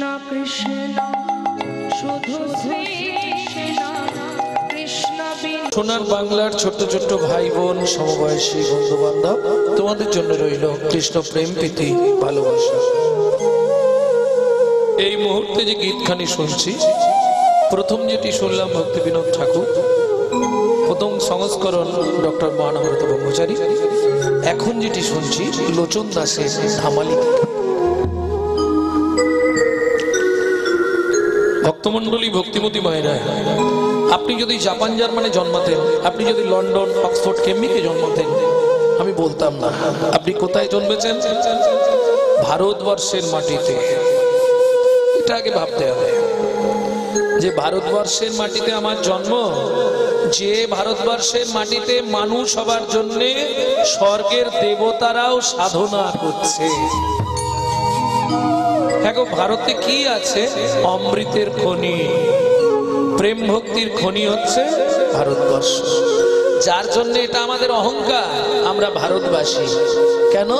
কৃষ্ণ কৃষ্ণ শুধু শ্রী কৃষ্ণ কৃষ্ণ। সোনার বাংলার ছোট্ট ছোট্ট ভাই বোন, সমবয়সী বন্ধু বান্ধব, তোমাদের জন্য রইল কৃষ্ণ প্রেম প্রীতি ভালোবাসা। এই মুহূর্তে যে গীতখানি শুনছি, প্রথম যেটি শুনলাম ভক্তি বিনোদ ঠাকুর, প্রথম সংস্করণ ডক্টর মহানমৃত ব্রহ্মচারী। এখন যেটি শুনছি লোচন দাসের ধামালি। ভক্তমন্ডলী, ভক্তিমতী মায়েরা, আপনি যদি জাপান জার্মানে জন্মাতেন, আপনি যদি লন্ডন, অক্সফোর্ড, কেমব্রিজে জন্মাতেন, আমি বলতাম না। আপনি কোথায় জন্মেছেন? ভারতবর্ষের মাটিতে। এটা আগে ভাবতে হবে যে ভারতবর্ষের মাটিতে আমার জন্ম, যে ভারতবর্ষের মাটিতে মানুষ হবার জন্যে স্বর্গের দেবতারাও সাধনা করছে। দেখো ভারতে কি আছে? অমৃতের খনি, প্রেম ভক্তির খনি হচ্ছে ভারতবর্ষ। যার জন্য এটা আমাদের অহংকার, আমরা ভারতবাসী। কেন?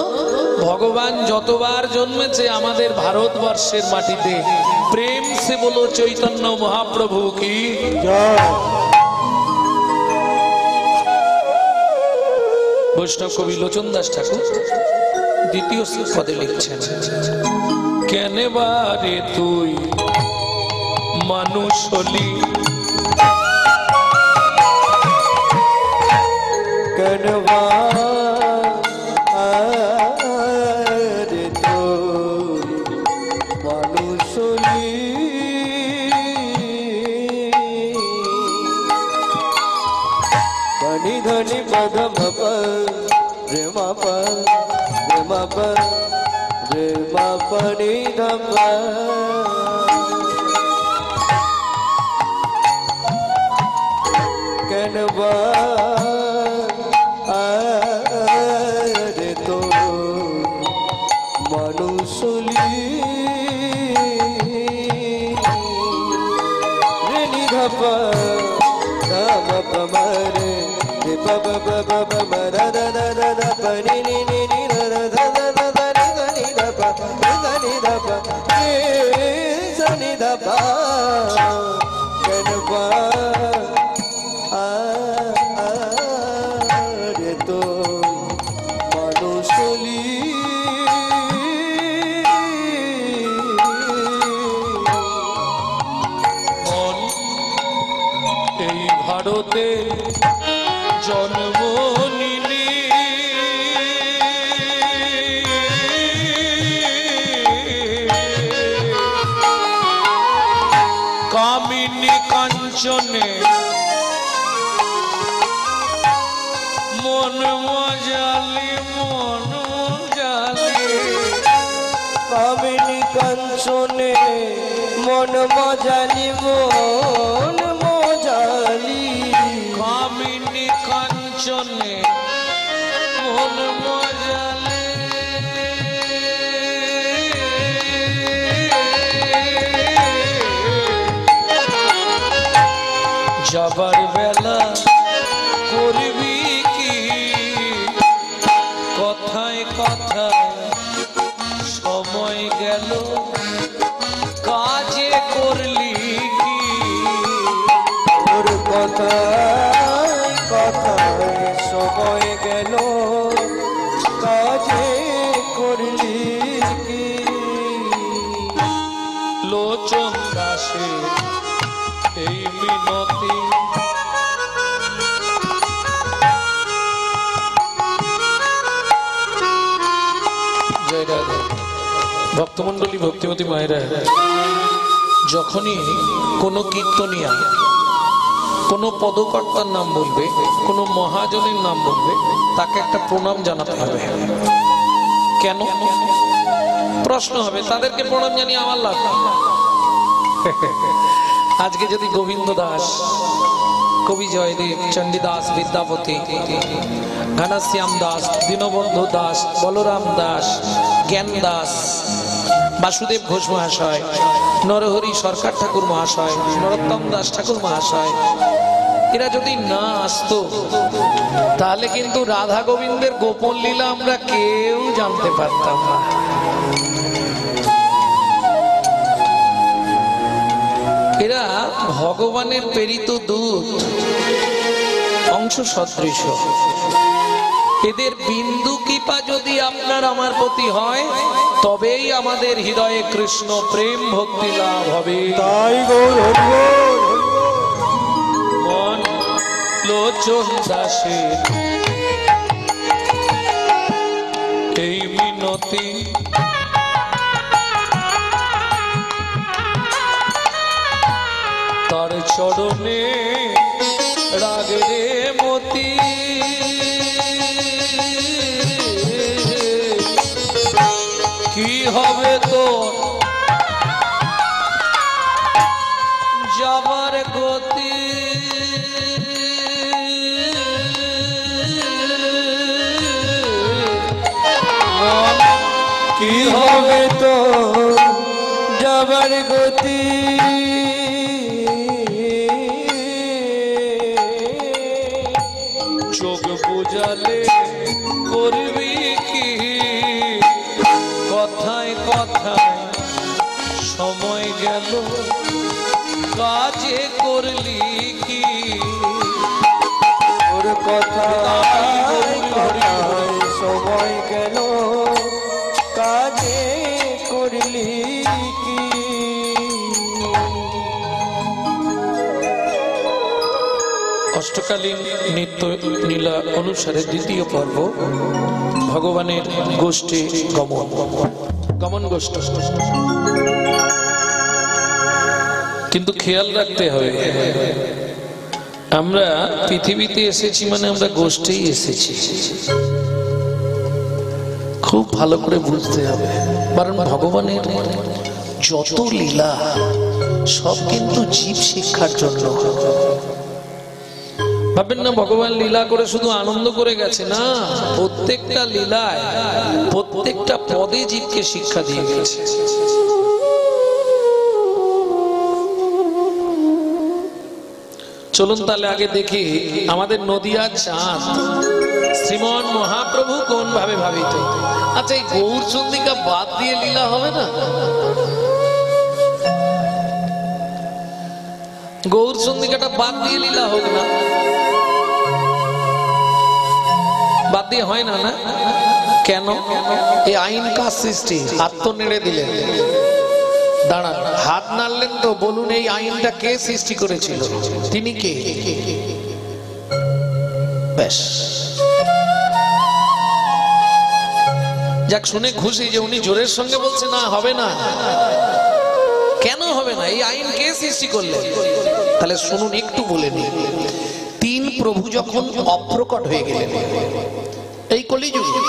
ভগবান যতবার জন্মেছে আমাদের ভারতবর্ষের মাটিতে। প্রেম সে বলো চৈতন্য মহাপ্রভু কি জয়। বৈষ্ণব কবি লোচন দাস ঠাকুর দ্বিতীয় পদে লিখছেন, কেন বারে তুই মানুষ হলি, কেন বারে তুই মানুষ হলি, ধনি ধনি পদম প্রেমা প্রেমা প্রেমা পনি ধপ, কেন বারে তো মানুষ হলি, রে নিধপ ধপ পমরে রে পব পব পম র র র র র পনি নি নি নি র র র র র র নি ধপ নি ধপ রে সনি ধপ, কেন বারে তো মানুষ হলি, এই ভারতে জন্ম নিলি, কামিনী কাঞ্চনে মন মজালি, মন মজালি, কামিনী কাঞ্চনে মন মজালি, মন মজালি, কামিনী কাঞ্চনে মন মজালি, যাবার বেলা করবি কি কথায় কথায়, সময় গেল কাজে করলি কি, তোর কথা কথায় সময় গেল কাজে করলি কি, লোচন দাসে এই মিনতি, জয় রাধে। ভক্তমন্ডলী, ভক্তিমতী মায়েরা, যখনই কোনো কীর্তনিয়া কোনো পদকর্তার নাম বলবে, কোনো মহাজনের নাম বলবে, তাকে একটা প্রণাম জানাতে হবে। কেন? প্রশ্ন হবে, তাদেরকে প্রণাম জানিয়ে আমার লাভ। আজকে যদি গোবিন্দ দাস, কবি জয়দেব, চণ্ডীদাস, বিদ্যাপতি, ঘনশ্যাম দাস, দীনবন্ধু দাস, বলরাম দাস, জ্ঞান দাস, বাসুদেব ঘোষ মহাশয়, নরহরি সরকার ঠাকুর মহাশয়, নরোত্তম দাস ঠাকুর মহাশয়, এরা যদি না আসতো তাহলে কিন্তু রাধা গোবিন্দের গোপন লীলা আমরা কেউ জানতে পারতাম না। ভগবানের প্রেরিত দূত, অংশ সদৃশ। এদের বিন্দু কৃপা যদি আপনার আমার প্রতি হয়, তবেই আমাদের হৃদয়ে কৃষ্ণ প্রেম ভক্তি লাভ হবে। তাই গৌর হরি বল। মন লোচন দাসের এই মিনতি, তার চরণে রাগে মতি, কি হবে তো যাবার গতি, কি হবে তো যাবার গতি, চোখ বুঝালে করবি কি, কথায় কথায় সময় গেল, কাজে করলি কি, ওর কথায় কথায় সময় গেল, কাজে করলি কি। অষ্টকালীন নিত্য লীলা অনুসারে দ্বিতীয় পর্ব ভগবানের গোষ্ঠী গমন, গমন গোষ্ঠী। কিন্তু খেয়াল রাখতে হবে, আমরা পৃথিবীতে এসেছি মানে আমরা গোষ্ঠীই এসেছি, খুব ভালো করে বুঝতে হবে। কারণ ভগবানের যত লীলা সব কিন্তু জীব শিক্ষার জন্য। ভাবেন না ভগবান লীলা করে শুধু আনন্দ করে গেছে, না, প্রত্যেকটা লীলায় প্রত্যেকটা পদে জীবকে শিক্ষা দিয়ে গেছে। চলুন তাহলে আগে দেখি আমাদের নদিয়ার চাঁদ শ্রীমন মহাপ্রভু কোন ভাবে ভাবিত। আচ্ছা, এই গৌরচন্দিকা বাদ দিয়ে লীলা হবে না? গৌরচন্দিকাটা বাদ দিয়ে লীলা হোক না, বাদ দিয়ে হয় না, না কেন? এই আইন কাজ সৃষ্টি, হাত তো নেড়ে দিলেন, দাঁড়ান, হাত নাড়লেন তো, বলুন এই আইনটা কে সৃষ্টি করেছিল? তিনি কে? ব্যাস, যাক, শুনে খুশি যে উনি জোরের সঙ্গে বলছে না হবে না। কেন হবে না? এই আইন কে সৃষ্টি করলেন? তাহলে শুনুন, একটু বলে নি। তিন প্রভু যখন অপ্রকট হয়ে গেলেন এই কলিযুগে,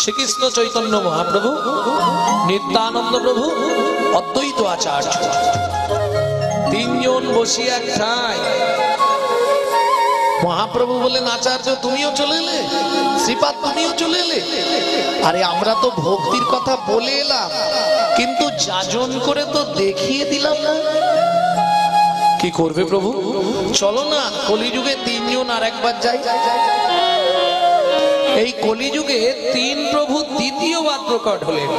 শ্রীকৃষ্ণ চৈতন্য মহাপ্রভু, নিত্যানন্দ প্রভু, অদ্বৈত আচার্য, তিনজন বসিয়া খায়। মহাপ্রভু বলেন, আচার্য তুমিও চলে এলে, শ্রীপাদ তুমিও চলে এলে। আরে আমরা তো ভক্তির কথা বলে এলাম, কিন্তু যাজন করে তো দেখিয়ে দিলাম না। কি করবে প্রভু? চলো না কলিযুগে তিনজন আর একবার যাই। এই কলিযুগে তিন প্রভু দ্বিতীয়বার প্রকট হলেন।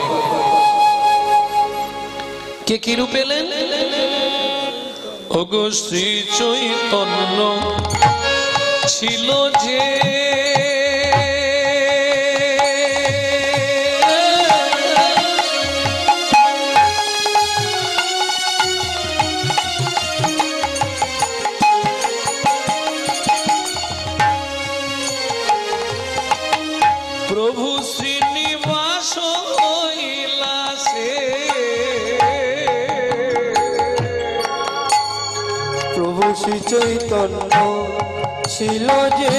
কে কি রূপ এলেন? ওগো শ্রী চৈতন্য ছিল যে, প্রভু শ্রীনিবাস হইলা সে, প্রভু শ্রী চৈতন্য ছিল যে,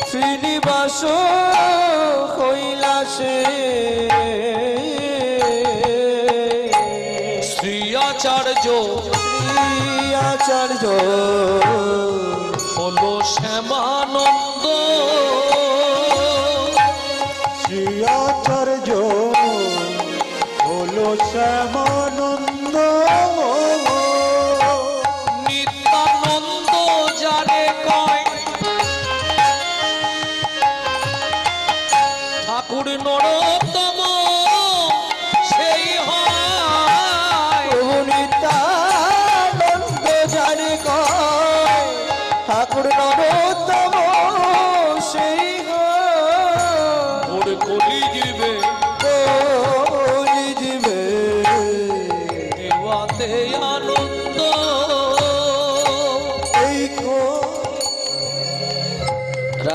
শ্রীনিবাস কৈলাসে, শ্রী আচার্য আচার্য হলো শ্যামানন্দ, শ্রী আচার্য হলো শ্যামানন্দ।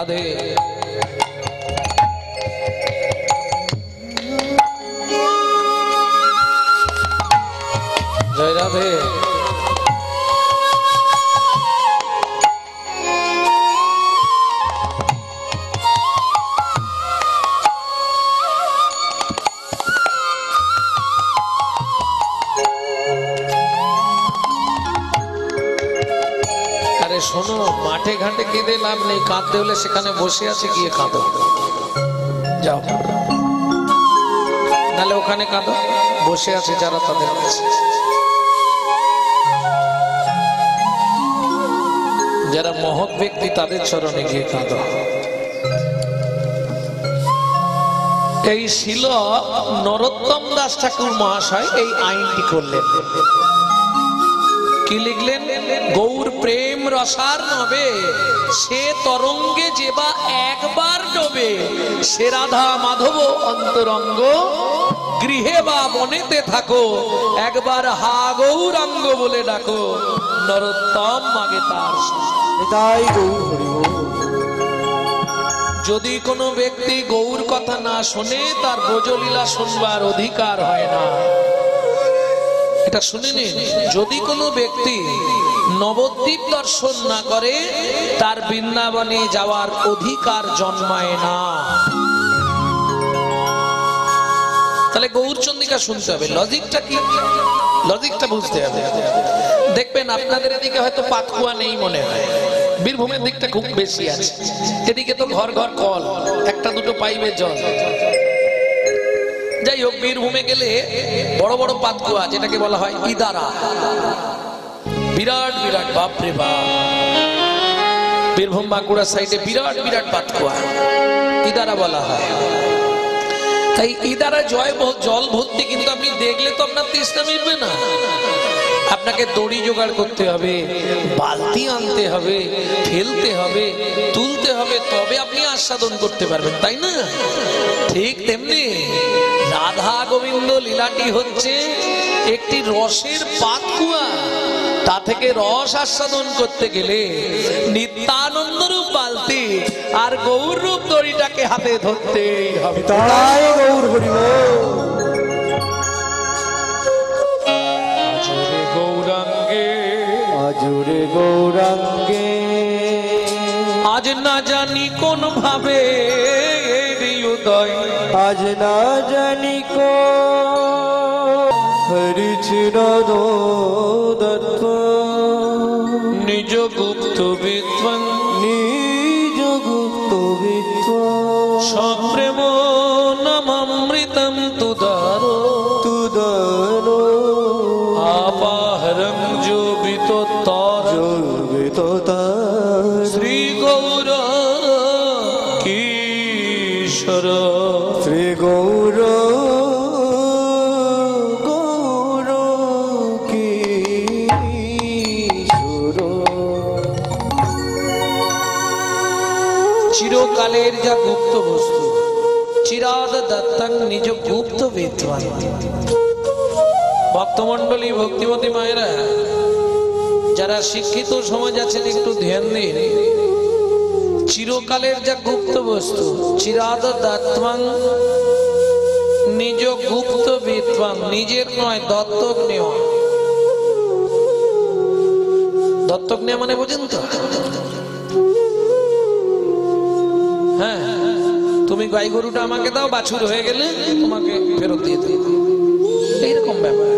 রাধে। জয় রাধে। আরে শোনো, মাঠে ঘাটে কেঁদে লাভ নেই, কাঁদতে হলে সেখানে বসে আছে গিয়ে কাঁদো, যাও, নাহলে ওখানে কাঁদো, বসে আছে যারা তাদের কাছে। যারা মহৎ ব্যক্তি তাদের চরণে গিয়ে কাঁদো। এই শিল নরোত্তম দাস ঠাকুর মহাশয় এই আইনটি করলেন। কি লিখলেন? গৌর প্রেম রসার নবে, সে তরঙ্গে যেবা একবার ডোবে, সে রাধা মাধব অন্তরঙ্গ, গৃহে বা বনেতে থাকো, একবার হা গৌরাঙ্গ বলে ডাকো, নরোত্তম মাগে তার। নিতাই গৌর হরি বল। যদি কোনো ব্যক্তি গৌর কথা না শোনে, তার ব্রজলীলা শুনবার অধিকার হয় না। এটা শুনে নিন, যদি কোনো ব্যক্তি নবদ্বীপ দর্শন না করে, তার বৃন্দাবনে যাওয়ার অধিকার জন্মায় না। তাহলে গৌরচন্দ্রিকা শুনতে হবে। লজিকটা কি? লজিকটা বুঝতে হবে। দেখবেন আপনাদের এদিকে হয়তো পাতকুয়া নেই মনে হয়, বীরভূমের দিকটা খুব বেশি আছে। এদিকে তো ঘর ঘর কল, একটা দুটো পাইপের জল। যাই হোক, বীরভূমে গেলে বড় বড় পাতকুয়া, যেটাকে বলা হয় ইদারা, বিরাট বিরাট, বাপরে বাপ। বীরভূম বাঁকুড়া সাইডে বিরাট বিরাট পাতকুয়া, ইদারা বলা হয়। তাই ইদারা জল ভর্তি, কিন্তু আপনি দেখলে তো আপনার তৃষ্ণা মিটবে না। আপনাকে দড়ি জোগাড় করতে হবে, বালতি আনতে হবে, ফেলতে হবে, তুলতে হবে, তবে আপনি আস্বাদন করতে পারবেন, তাই না? ঠিক তেমনি রাধা গোবিন্দ লীলাটি হচ্ছে একটি রসের পাতকুয়া। তা থেকে রস আস্বাদন করতে গেলে নিত্যানন্দ রূপ বালতি আর গৌর রূপ দড়িটাকে হাতে ধরতেই হবে। নিতাই গৌর হরি বল। গৌরাঙ্গে আজুরে গৌরাঙ্গে, আজ না জানি কোন ভাবে হৃদয়, আজ না জানি কো হরিছিল দত্ত, নিজ গুপ্ত বিদ্বান, নিজ গুপ্ত বিদ্বান, সপ্রেম নামামৃতম তুদারো, তুদারো আপাহরং যোবিত তার, যোগিত তার, শ্রী গৌর কিশোর, শ্রী গৌর গৌর কিশোর। চিরকালের যা গুপ্ত বস্তু, চিরাদ দত্তং নিজ গুপ্ত বিদ্বান। ভক্তমন্ডলী, ভক্তিমতী মায়েরা, যারা শিক্ষিত সমাজ আছেন, একটু ধ্যান দিন। চিরকালের যা গুপ্ত বস্তু, চিরাদ দত্তং নিজ গুপ্ত বিদ্বান, নিজের নয়, দত্তক নেওয়া। দত্তক নেওয়া মানে বোঝেন তো? হ্যাঁ, তুমি গাই গরুটা আমাকে দাও, বাছুর হয়ে গেলে তোমাকে ফেরত দিয়ে দেব, এইরকম ব্যাপার।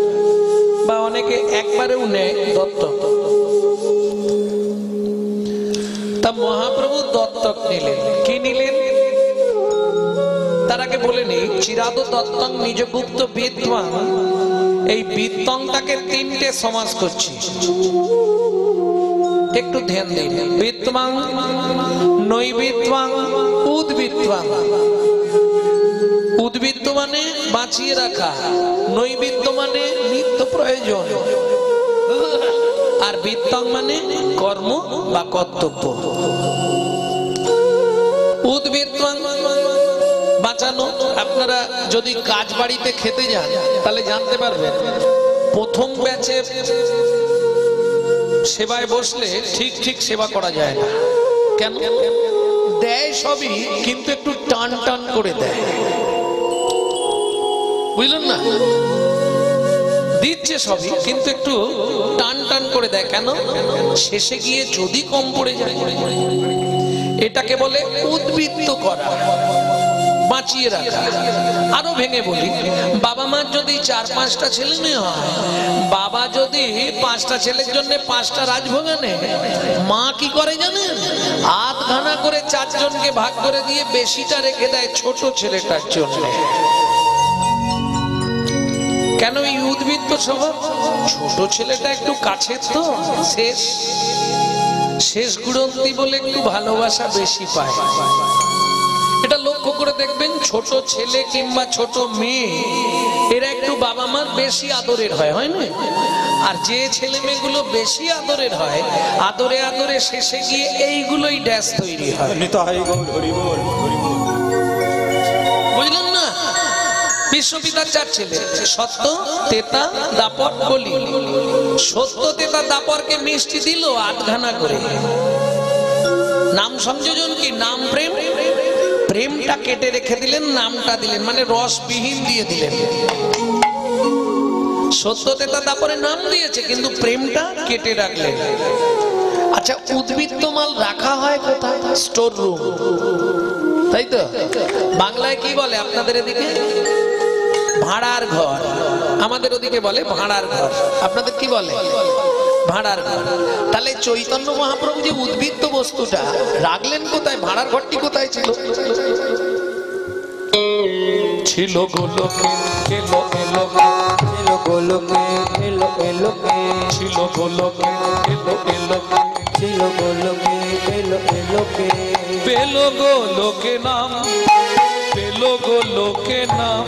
বা অনেকে একবারেও নেয় দত্তক। তা মহাপ্রভু দত্তক নিলেন। কি নিলেন? তার আগে বলে নেই, চিরাদ দত্তং নিজ গুপ্ত বিদ্বান। এই বিদ্বংটাকে তিনটে সমাস করছি, একটু ধ্যান দিন। বিদ্বাং, নৈবিদ্বাং, উদ্বিদ্বাং। উদ্বৃত্ত মানে বাঁচিয়ে রাখা, নৈবিদ্য মানে নিত্য প্রয়োজন, আর বিদ্বাং মানে কর্ম বা কর্তব্য। উদ্বৃত্তাং বাঁচানো। আপনারা যদি কাজ বাড়িতে খেতে যান, তাহলে জানতে পারবেন প্রথম ব্যাচে সেবায় বসলে ঠিক ঠিক সেবা করা যায় না। কেন? দেয় সবই, কিন্তু একটু টান টান করে দেয়, বুঝলেন না? দিচ্ছে সবই কিন্তু একটু টান টান করে দেয়। কেন? শেষে গিয়ে যদি কম পড়ে যায়। এটাকে বলে উদ্বৃত্ত করা, বাঁচিয়ে রাখা। আরো ভেঙে বলি, বাবা মার যদি 4-5টা ছেলে মেয়ে হয়, বাবা যদি 5টা ছেলের জন্য 5টা রাজভোগ আনে, মা কি করে জানেন? আধখানা করে 4 জনকে ভাগ করে দিয়ে বেশিটা রেখে দেয় ছোট ছেলেটার জন্য। কেন এই উদ্বৃত্ত স্বভাব? ছোট ছেলেটা একটু কাছের তো, শেষ শেষ গুড়ন্তি বলে একটু ভালোবাসা বেশি পায়। এটা লক্ষ্য করে দেখবেন, ছোট ছেলে কিংবা ছোট মেয়ে এরা একটু বাবা মার বেশি আদরের হয়, হয় না? আর যে ছেলে মেয়েগুলো বেশি আদরের হয়, আদরে আদরে শেষে গিয়ে এইগুলোই ড্যাশ তৈরি হয়। বুঝলেন না? বিশ্বপিতার 4 ছেলে, সত্য, তেতা, দাপর, কলি। সত্য, তেতা, দাপরকে মিষ্টি দিল আধখানা করে। নাম সংযোজন কি? নাম প্রেম। প্রেমটা কেটে রেখে দিলেন, নামটা দিলেন, মানে রসবিহীন দিয়ে দিলেন। সত্য, তেতা, দাপরে নাম দিয়েছে, কিন্তু প্রেমটা কেটে রাখলেন। আচ্ছা, উদ্বৃত্ত মাল রাখা হয় কোথায়? স্টোর রুম, তাই তো? বাংলায় কি বলে আপনাদের এদিকে? ভাড়ার ঘর। আমাদের ওদিকে বলে ভাড়ার ঘর। আপনাদের কি বলে? ভাড়ার ঘর। তাহলে চৈতন্য মহাপ্রভু যে উদ্বৃত্ত বস্তুটা রাখলেন কোথায়? ভাড়ার ঘরটি কোথায় ছিল? ছিল গোলকে, এলো এলোকে, এলো গোলকে, এলো এলোকে, ছিল গোলকে, এলো এলোকে, ছিল গোলকে, এলো এলোকে, পেলো গোলকে নাম, পেলো গোলকে নাম,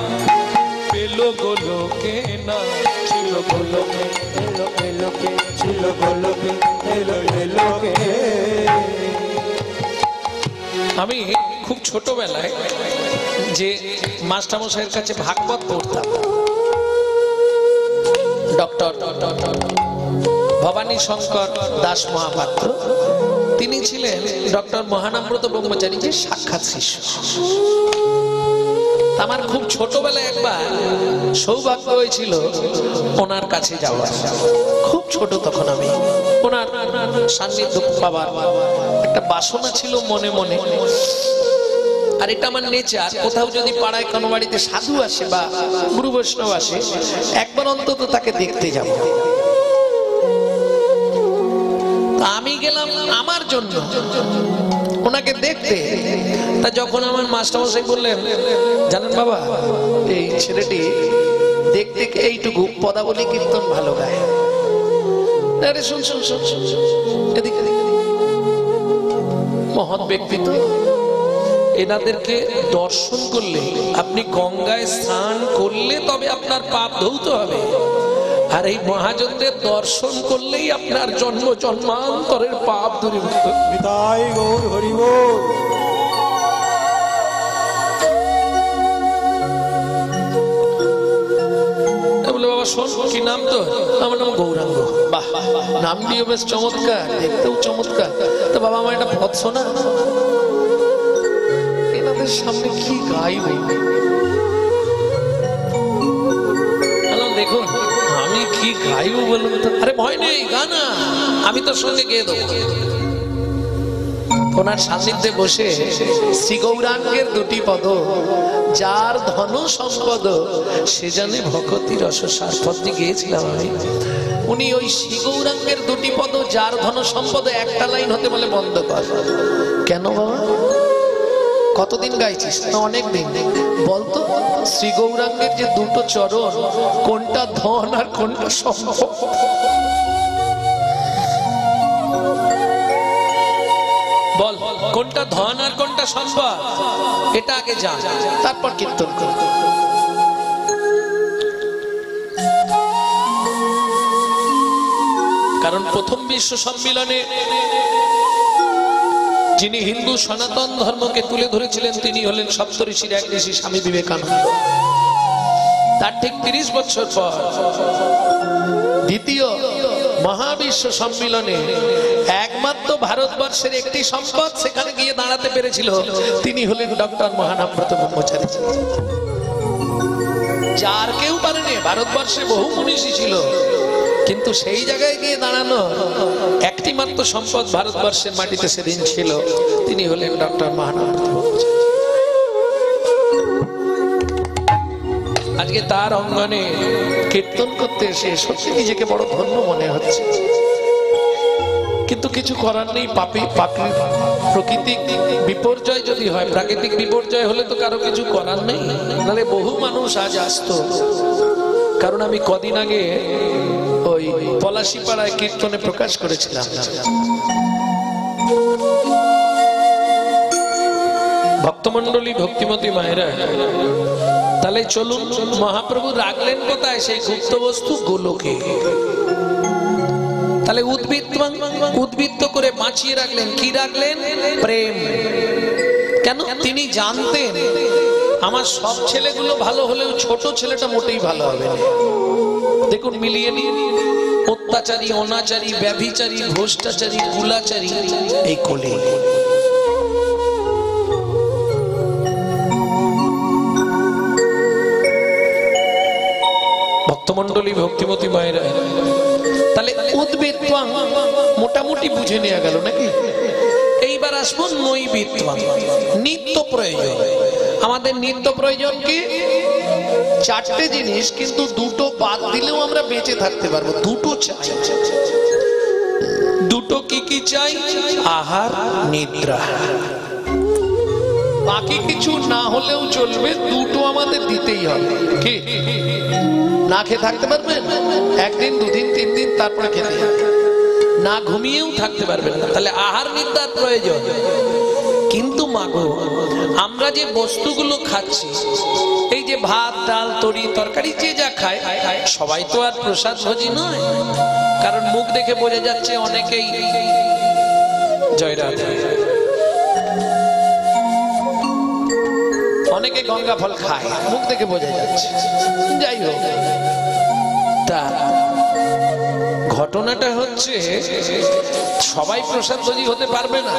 পেলো গোলকে নাম, ছিল গোলকে, এলো এলোকে, ছিল গোলকে, এলো এলোকে। আমি খুব ছোটবেলায় যে মাস্টারমশাইয়ের কাছে ভাগবত পড়তাম, ডক্টর ভবানী শঙ্কর দাস মহাপাত্র, তিনি ছিলেন ডক্টর মহানাম্রত ব্রহ্মচারীজির সাক্ষাৎ শিষ্য। আমার খুব ছোটবেলায় একবার সৌভাগ্য হয়েছিল ওনার কাছে যাওয়ার। খুব ছোট তখন আমি। ওনার সান্নিধ্য পাবার একটা বাসনা ছিল মনে মনে। আর এটা আমার নেচার, কোথাও যদি পাড়ায় কোনো বাড়িতে সাধু আসে বা গুরু বৈষ্ণব আসে, একবার অন্তত তাকে দেখতে যাব। আমি গেলাম আমার জন্য ওনাকে দেখতে। তা যখন আমার মাস্টারমশাই বললেন, জানেন বাবা, এই ছেলেটি দেখতে এইটুকু পদাবলী কীর্তন ভালো গায়। আরে শুন শুন শুন শুন, এদিকে মহৎ ব্যক্তিত্ব, এনাদেরকে দর্শন করলে, আপনি গঙ্গায় স্নান করলে তবে আপনার পাপ ধৌত হবে, আর এই মহাজনদের দর্শন করলেই আপনার জন্ম জন্মান্তরের পাপ দূরীভূত। নিতাই গৌর হরি বল। বলে, বাবা শোন, কি নাম তো? আমার নাম গৌরাঙ্গ। বাহ, নামটিও বেশ চমৎকার, দেখতেও চমৎকার। তো বাবা, আমার একটা পথ শোনা, এনাদের সামনে কি গাইব? দেখুন, আমি কি গাইব বলুন তো? আরে ভয় নেই, গানা আমি তোর সঙ্গে গেয়ে দেবো। ওনার সান্নিধ্যে বসে শ্রী গৌরাঙ্গের 2টি পদ, যার ধন সম্পদ সে জানে ভকতি রস সার, পদটি গিয়েছিলাম আমি। উনি ওই শ্রী গৌরাঙ্গের 2টি পদ, যার ধন সম্পদ, একটা লাইন হতে বলে বন্ধ কর। কেন বাবা? কতদিন গাইছিস? না, অনেক দিন। বলতো, শ্রী গৌরাঙ্গের যে 2টো চরণ, কোনটা ধন আর কোনটা সম্পদ? বল, কোনটা ধন আর কোনটা সম্পদ? এটা আগে জান, তারপর কীর্তন কর। কারণ প্রথম বিশ্ব সম্মেলনে যিনি হিন্দু সনাতন ধর্মকে তুলে ধরেছিলেন, তিনি হলেন সপ্তঋষির এক ঋষি স্বামী বিবেকানন্দ। তার ঠিক 30 বছর পর দ্বিতীয় মহাবিশ্ব সম্মেলনে 1 মাস একমাত্র ভারতবর্ষের একটি সম্পদ সেখানে গিয়ে দাঁড়াতে পেরেছিল, তিনি হলেন ডক্টর মহানামব্রত ব্রহ্মচারী। যার কেউ পারেনি। ভারতবর্ষে বহু মনীষী ছিল, কিন্তু সেই জায়গায় গিয়ে দাঁড়ানো একটি মাত্র সম্পদ ভারতবর্ষের মাটিতে সেদিন ছিল, তিনি হলেন ডক্টর মহানামব্রত ব্রহ্মচারী। আজকে তার অঙ্গনে কীর্তন করতে এসে সত্যি নিজেকে বড় ধন্য মনে হচ্ছে, কিন্তু কিছু করার নেই। প্রাকৃতিক বিপর্যয় যদি হয়, প্রাকৃতিক বিপর্যয় হলে তো কারো কিছু করার নেই, নাহলে বহু মানুষ আজ আসতো। কারণ আমি কদিন আগে ওই পলাশীপাড়ায় কীর্তনে প্রকাশ করেছিলাম। ভক্তমন্ডলী, ভক্তিমতী মায়েরা, তাহলে চলুন, মহাপ্রভু রাখলেন কোথায়? সেই গুপ্ত বস্তু গোলকে। তাহলে উদ্বৃত্ত করে বাঁচিয়ে রাখলেন। কি রাখলেন? প্রেম। কেন? তিনি জানতেন আমার সব ছেলেগুলো ভালো হলেও ছোট ছেলেটা মোটেই ভালো হবে না। দেখুন, মিলিয়ে নিন, অত্যাচারী, অনাচারী, ব্যভিচারী, ভ্রষ্টাচারী, কুলাচারী, এই কোলে। ভক্তমন্ডলী, ভক্তিমতী মায়েরা, তাহলে উদ্বৃত্তাং মোটামুটি বুঝে নেওয়া গেল নাকি? এইবার আসবো নৈবিত্তাং, নিত্য প্রয়োজন। আমাদের নিত্য প্রয়োজন কি? চারটে জিনিস, কিন্তু দুটো বাদ দিলেও আমরা বেঁচে থাকতে পারবো। দুটো চাই। দুটো কি কি চাই? আহার, নিদ্রা। বাকি কিছু না হলেও চলবে, দুটো আমাদের দিতেই হবে। কি? না খেয়ে থাকতে পারবেন? একদিন, দুদিন, 3 দিন, তারপরে খেতে হবে। না ঘুমিয়েও থাকতে পারবেন না। তাহলে আহার নিদ্রার প্রয়োজন। কিন্তু মাগো, আমরা যে বস্তুগুলো খাচ্ছি, এই যে ভাত, ডাল, তরি, তরকারি, যে যা খায়, সবাই তো আর প্রসাদ ভোজী নয়। কারণ মুখ দেখে বোঝা যাচ্ছে অনেকেই জয়রাধ, অনেকে গঙ্গা ফল খায়, মুখ দেখে বোঝা যাচ্ছে। যাই হোক, তা ঘটনাটা হচ্ছে সবাই প্রসাদ ভোজী হতে পারবে না,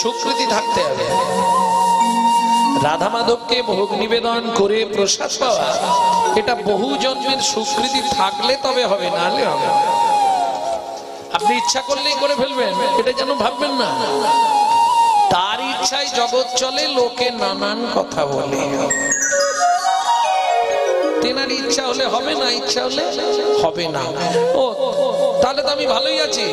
সুকৃতি থাকতে হবে। রাধা মাধবকে ভোগ নিবেদন করে প্রসাদ পাওয়া, এটা বহু জন্মের সুকৃতি থাকলে তবে হবে, না হলে হবে। আপনি ইচ্ছা করলেই করে ফেলবেন, এটা যেন ভাববেন না। তার ইচ্ছায় জগৎ চলে, লোকে নানান কথা বলে। তেনার ইচ্ছা হলে হবে না, ইচ্ছা হলে হবে না। ও তাহলে তো আমি ভালোই আছি,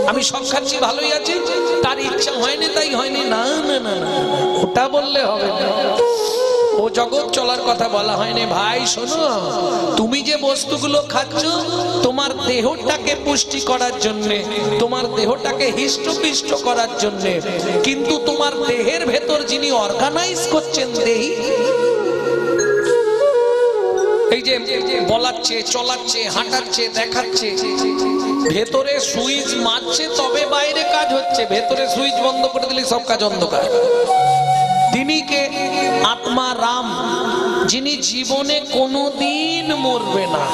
আমি সব খাচ্ছি, ভালোই আছি। তার ইচ্ছা হয়নি তাই হয়নি, না না না, ওটা বললে হবে না। ও জগৎ চলার কথা বলা হয়নি। ভাই শোনো, তুমি যে বস্তুগুলো খাচ্ছ তোমার দেহটাকে পুষ্টি করার জন্য, তোমার দেহটাকে হিষ্টপিষ্ট করার জন্য, কিন্তু তোমার দেহের ভেতর যিনি অর্গানাইজ করছেন দেহি, এই যে বলাচ্ছে, চলাচ্ছে, হাঁটাচ্ছে, দেখাচ্ছে, ভেতরে সুইচ মারছে তবে বাইরে কাজ হচ্ছে। ভেতরে সুইচ বন্ধ করে দিলে সব কাজ অন্ধকার। তিনি কে? আত্মা রাম, যিনি জীবনে কোনোদিন মরবে না।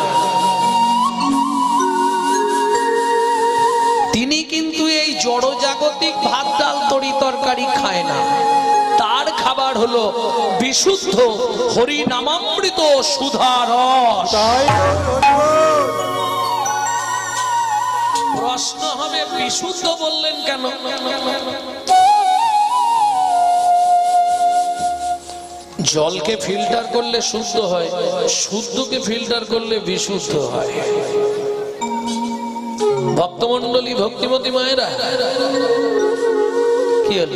তিনি কিন্তু এই জড়জাগতিক ভাত, ডাল, তরি, তরকারি খায় না। তার খাবার হলো বিশুদ্ধ হরি নামামৃত সুধারস। প্রশ্ন হবে, বিশুদ্ধ বললেন কেন? জলকে ফিল্টার করলে শুদ্ধ হয়, শুদ্ধকে ফিল্টার করলে বিশুদ্ধ হয়। ভক্তমন্ডলী, ভক্তিমতী মায়েরা, কি হলো?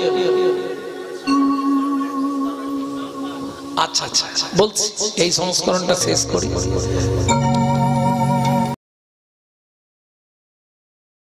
আচ্ছা আচ্ছা বলছি, এই সংস্করণটা শেষ করি।